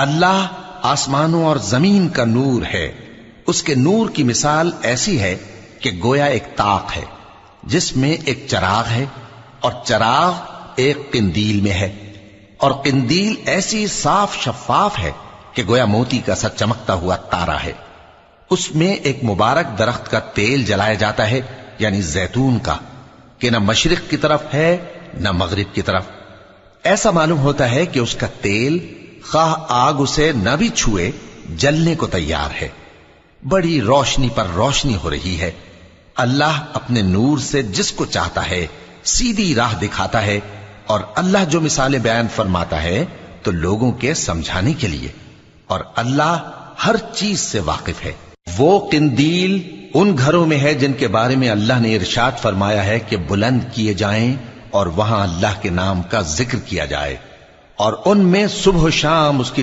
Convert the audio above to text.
اللہ آسمانوں اور زمین کا نور ہے. اس کے نور کی مثال ایسی ہے کہ گویا ایک طاق ہے جس میں ایک چراغ ہے، اور چراغ ایک قندیل میں ہے، اور قندیل ایسی صاف شفاف ہے کہ گویا موتی کا سا چمکتا ہوا تارا ہے. اس میں ایک مبارک درخت کا تیل جلایا جاتا ہے، یعنی زیتون کا، کہ نہ مشرق کی طرف ہے نہ مغرب کی طرف. ایسا معلوم ہوتا ہے کہ اس کا تیل خواہ آگ اسے نہ بھی چھوئے جلنے کو تیار ہے. بڑی روشنی پر روشنی ہو رہی ہے. اللہ اپنے نور سے جس کو چاہتا ہے سیدھی راہ دکھاتا ہے، اور اللہ جو مثالیں بیان فرماتا ہے تو لوگوں کے سمجھانے کے لیے، اور اللہ ہر چیز سے واقف ہے. وہ قندیل ان گھروں میں ہے جن کے بارے میں اللہ نے ارشاد فرمایا ہے کہ بلند کیے جائیں اور وہاں اللہ کے نام کا ذکر کیا جائے، اور ان میں صبح و شام اس کی